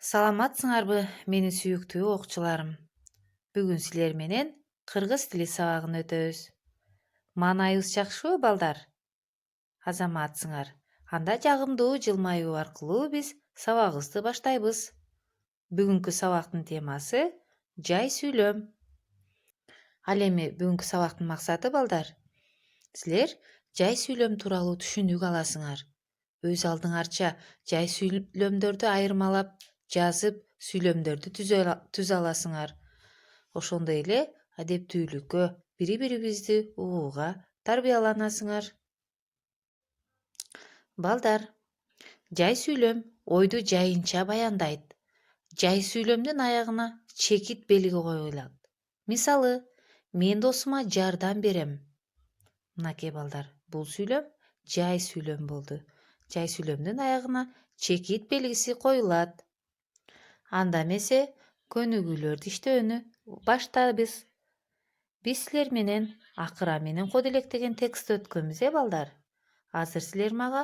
Саламатсыңарбы, менин сүйүктүү окуучуларым. Бүгүн силер менен кыргыз тили сабагын өтөбүз. Маанайыбыз жакшыбы, балдар? Азаматсыңар. Анда жагымдуу жылмаюу аркылуу биз сабагыбызды баштайбыз. Бүгүнкү сабактын темасы жай сүйлөм. Ал эми бүгүнкү сабактын максаты, балдар? Силер жай сүйлөм тууралуу түшүнүк аласыңар. Өз алдыңарча жай сүйлөмдөрдү айырмалап жазып, сүйлөмдөрдү түзө аласыңар. Ошондой эле адептүүлүккө, бири-бирибизди угууга тарбияланасыңар. Балдар, жай сүйлөм ойду жайынча баяндайт. Жай сүйлөмдүн аягына чекит белги коюлат. Мисалы, мен досума жардам берем. Мынакей балдар, бул сүйлөм жай сүйлөм болду. Жай сүйлөмдүн аягына чекит белгиси коюлат. Анда эмесе көнүгүүлөрдү иштөөнү баштайбыз. Биз силер менен акыра менен код электеген текст өткөнбүз, балдар. Азыр силер мага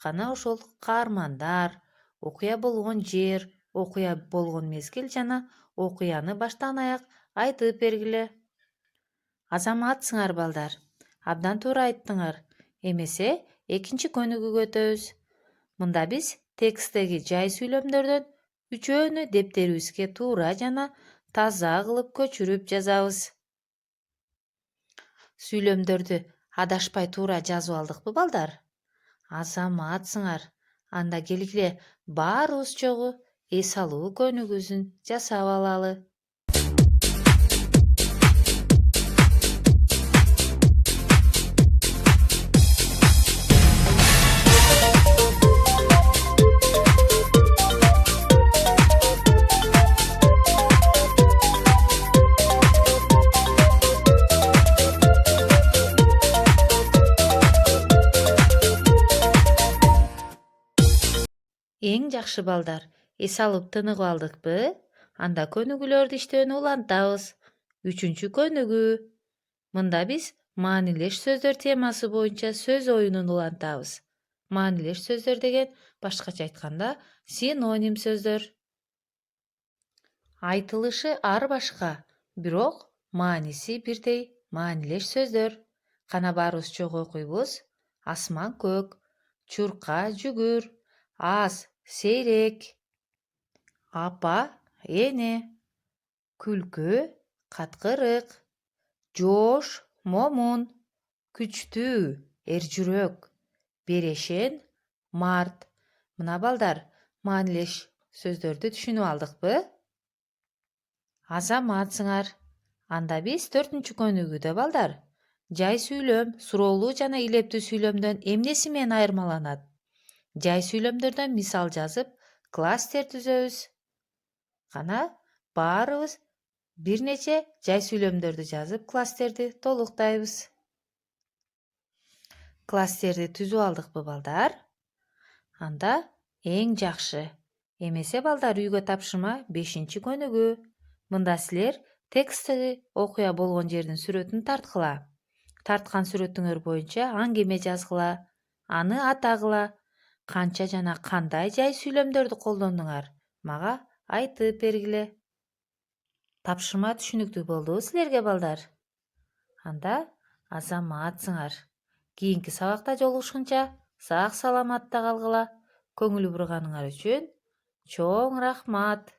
кана ошол каармандар, окуя болгон жер, окуя болгон мезгил жана окуяны баштан аяк айтып бергиле. Азаматсыңар, балдар. Абдан туура айттыңар. Эмесе экинчи көнүгүүгө өтөбүз. Мында биз тексттеги жай сүйлөмдөрдөн үчөөнү дептерибизге туура жана таза кылып көчүрүп жазабыз. Сүйлөмдөрдү адашпай туура жазып алдыкпы, балдар? Азаматсыңар. Анда келгиле баарыбыз чогуу эс алуу көнүгүүсүн жасап алалы. Эң жакшы, балдар, эс алып тыныгып алдыкпы? Анда көнүгүүлөрдү иштөөнү улантабыз. Үчүнчү көнүгүү. Мында биз маанилеш сөздөр темасы боюнча сөз оюнун улантабыз. Маанилеш сөздөр деген башкача айтканда синоним сөздөр. Айтылышы ар башка, бирок мааниси бирдей маанилеш сөздөр. Кана баарыбыз чогуу окуйбуз. Асман көк, чурка жүгүр, аз сейрек, апа эне, күлкү каткырык, жоош момун, күчтүү эржүрөк, берешен март. Мына, балдар, маанилеш сөздөрдү түшүнүп алдыкпы? Азаматсыңар. Анда биз 4-чү көнүгүүдө, балдар, жай сүйлөм суроолуу жана илептүү сүйлөмдөн эмнеси менен айырмаланат? Жай сүйлөмдөрдөн мисал жазып, кластер түзөбүз. Кана баарыбыз бир нече жай сүйлөмдөрдү жазып, кластерди толуктайбыз. Кластерди түзүп алдыкпы, балдар? Анда эң жакшы. Эмесе, балдар, үйгө тапшырма 5-чи көнүгүү. Мында силер тексттеги окуя болгон жердин сүрөтүн тарткыла. Тарткан сүрөтүңөр боюнча аңгеме жазгыла, аны атагыла. Канча жана кандай жай сүйлөмдөрдү колдондуңар? Мага айтып бергиле. Тапшырма түшүнүктүү болдубу силерге, балдар? Анда азаматсыңар. Кийинки сабакта жолугушкунча сак саламатта калгыла. Көңүл бурганыңар үчүн чоң рахмат.